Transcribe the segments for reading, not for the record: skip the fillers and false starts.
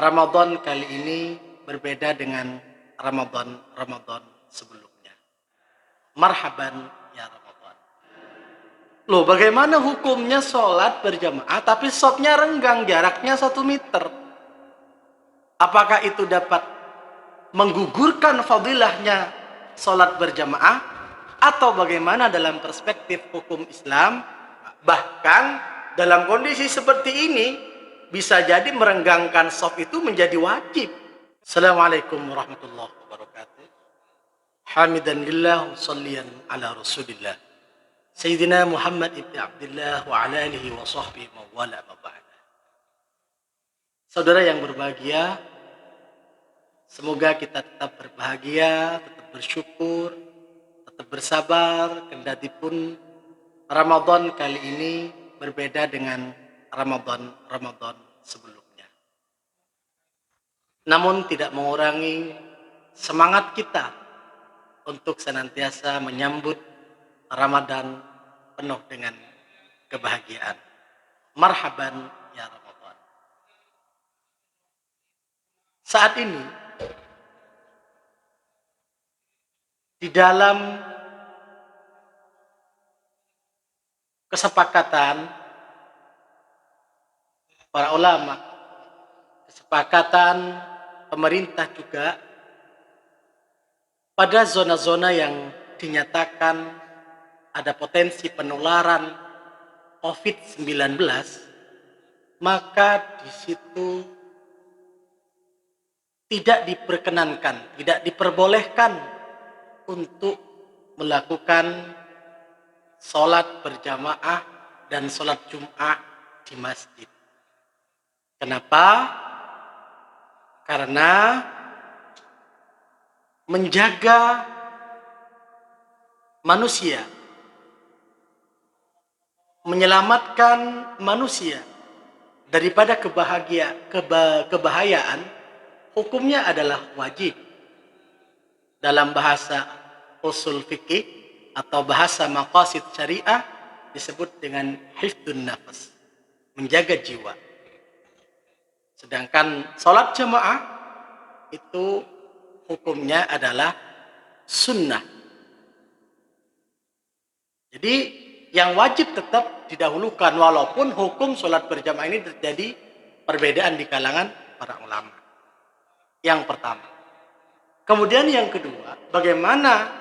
Ramadan kali ini berbeda dengan Ramadan sebelumnya. Marhaban ya Ramadan. Loh, bagaimana hukumnya sholat berjamaah tapi shofnya renggang, jaraknya 1 meter? Apakah itu dapat menggugurkan fadilahnya sholat berjamaah? Atau bagaimana dalam perspektif hukum Islam? Bahkan dalam kondisi seperti ini bisa jadi merenggangkan shaf itu menjadi wajib. Assalamualaikum warahmatullahi wabarakatuh. Hamidan lillah salliyan ala rasulillah Sayyidina Muhammad ibn Abdullah wa ala alihi wa sahbihi mawala maba'ala. Saudara yang berbahagia, semoga kita tetap berbahagia, tetap bersyukur, tetap bersabar, kendati pun Ramadan kali ini berbeda dengan Ramadan sebelumnya. Namun tidak mengurangi semangat kita untuk senantiasa menyambut Ramadan penuh dengan kebahagiaan. Marhaban ya Ramadan. Saat ini di dalam kesepakatan para ulama, kesepakatan pemerintah juga, pada zona-zona yang dinyatakan ada potensi penularan COVID-19, maka di situ tidak diperkenankan, tidak diperbolehkan untuk melakukan sholat berjamaah dan sholat Jum'ah di masjid. Kenapa? Karena menjaga manusia, menyelamatkan manusia daripada kebahayaan, hukumnya adalah wajib. Dalam bahasa usul fikih atau bahasa maqasid syariah disebut dengan hifdun nafas, menjaga jiwa. Sedangkan sholat jamaah itu hukumnya adalah sunnah. Jadi yang wajib tetap didahulukan, walaupun hukum sholat berjamaah ini terjadi perbedaan di kalangan para ulama. Yang pertama. Kemudian yang kedua, bagaimana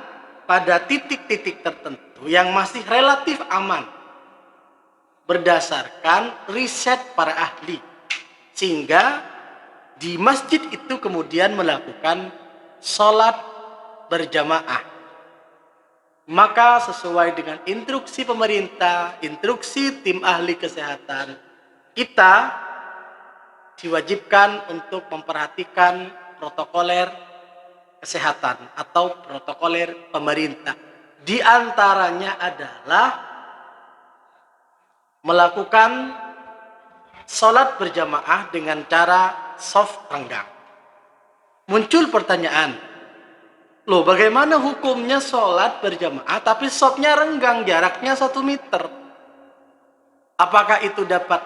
pada titik-titik tertentu yang masih relatif aman berdasarkan riset para ahli, sehingga di masjid itu kemudian melakukan sholat berjamaah. Maka sesuai dengan instruksi pemerintah, instruksi tim ahli kesehatan, kita diwajibkan untuk memperhatikan protokoler kesehatan atau protokoler pemerintah. Di antaranya adalah melakukan sholat berjamaah dengan cara shaf renggang. Muncul pertanyaan, loh, bagaimana hukumnya sholat berjamaah tapi shafnya renggang, jaraknya 1 meter? Apakah itu dapat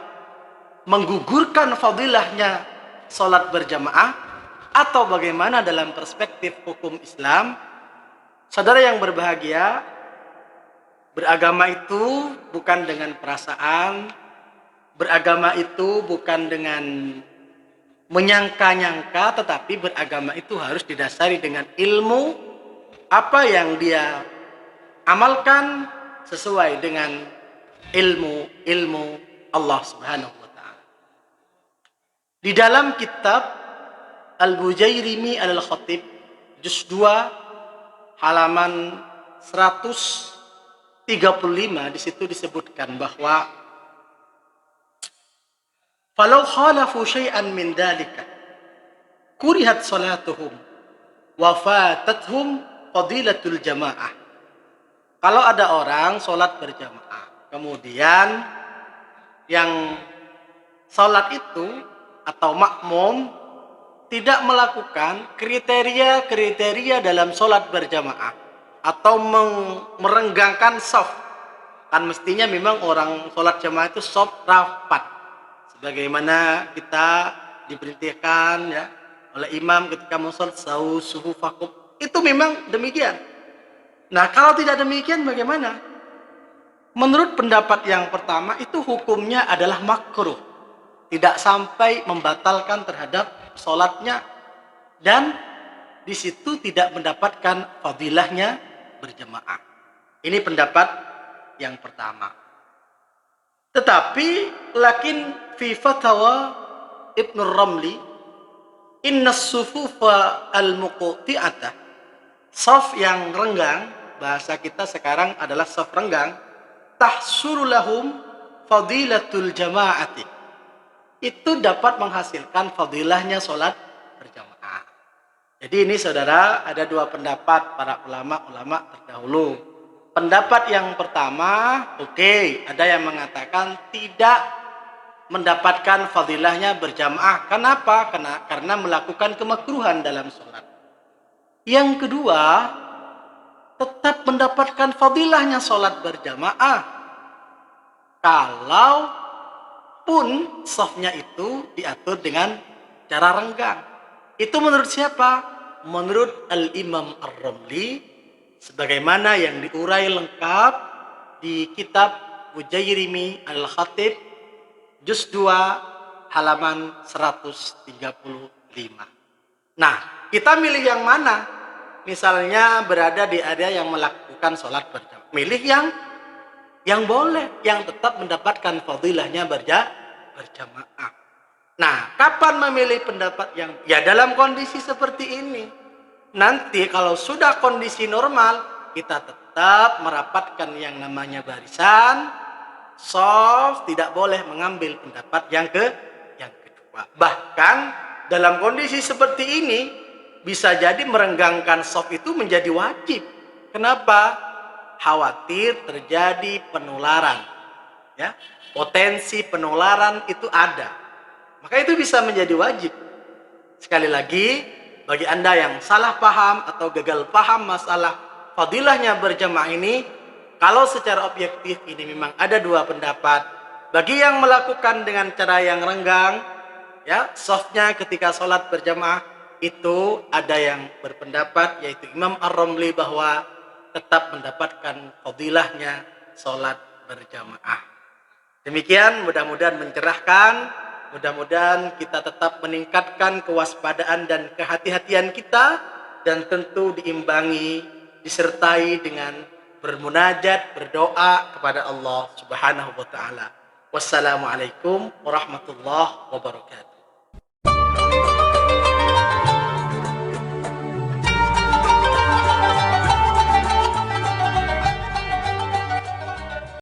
menggugurkan fadilahnya sholat berjamaah? Atau bagaimana dalam perspektif hukum Islam? Saudara yang berbahagia, beragama itu bukan dengan perasaan, beragama itu bukan dengan menyangka-nyangka, tetapi beragama itu harus didasari dengan ilmu. Apa yang dia amalkan sesuai dengan ilmu Allah Subhanahu wa ta'ala. Di dalam kitab Al-Bujairimi Al-Khatib juz 2 halaman 135, di situ disebutkan bahwa falau khalafu syai'an min dzalika kurihat salatuhum wa fatathum fadilatul jamaah. Kalau ada orang sholat berjamaah, kemudian yang sholat itu atau makmum tidak melakukan kriteria dalam sholat berjamaah atau merenggangkan shaf, kan mestinya memang orang sholat jamaah itu shaf rapat, sebagaimana kita diperintahkan ya oleh imam ketika mau sholat sawu sufufakum. Itu memang demikian. Nah, kalau tidak demikian bagaimana? Menurut pendapat yang pertama itu hukumnya adalah makruh. Tidak sampai membatalkan terhadap sholatnya dan di situ tidak mendapatkan fadilahnya berjamaah. Ini pendapat yang pertama. Tetapi lakin fi fatwa Ibnu Ramli inna sufufa al-muqti'atah, saf yang renggang, bahasa kita sekarang adalah saf renggang, tahsuru lahum fadilatul jama'ati, itu dapat menghasilkan fadilahnya sholat berjamaah. Jadi ini saudara, ada dua pendapat para ulama-ulama terdahulu. Pendapat yang pertama, ada yang mengatakan tidak mendapatkan fadilahnya berjamaah. Kenapa? Karena melakukan kemakruhan dalam sholat. Yang kedua, tetap mendapatkan fadilahnya sholat berjamaah kalau pun safnya itu diatur dengan cara renggang. Itu menurut siapa? Menurut Al-Imam Ar-Ramli, sebagaimana yang diurai lengkap di kitab Mujairimi Al-Khatib juz 2 halaman 135. Nah, kita milih yang mana? Misalnya berada di area yang melakukan sholat berjamaah, milih yang boleh, yang tetap mendapatkan fadilahnya berjamaah. Nah, kapan memilih pendapat yang ya dalam kondisi seperti ini? Nanti kalau sudah kondisi normal, kita tetap merapatkan yang namanya barisan, shaf, tidak boleh mengambil pendapat yang kedua. Bahkan dalam kondisi seperti ini bisa jadi merenggangkan shaf itu menjadi wajib. Kenapa? Khawatir terjadi penularan. Ya, potensi penularan itu ada. Maka itu bisa menjadi wajib. Sekali lagi, bagi Anda yang salah paham atau gagal paham masalah fadilahnya berjamaah ini, kalau secara objektif ini memang ada dua pendapat. Bagi yang melakukan dengan cara yang renggang, ya, softnya ketika sholat berjamaah, itu ada yang berpendapat, yaitu Imam Ar-Ramli, bahwa tetap mendapatkan fadilahnya sholat berjamaah. Demikian, mudah-mudahan mencerahkan, mudah-mudahan kita tetap meningkatkan kewaspadaan dan kehati-hatian kita, dan tentu diimbangi, disertai dengan bermunajat, berdoa kepada Allah Subhanahu wa taala. Wassalamualaikum warahmatullahi wabarakatuh.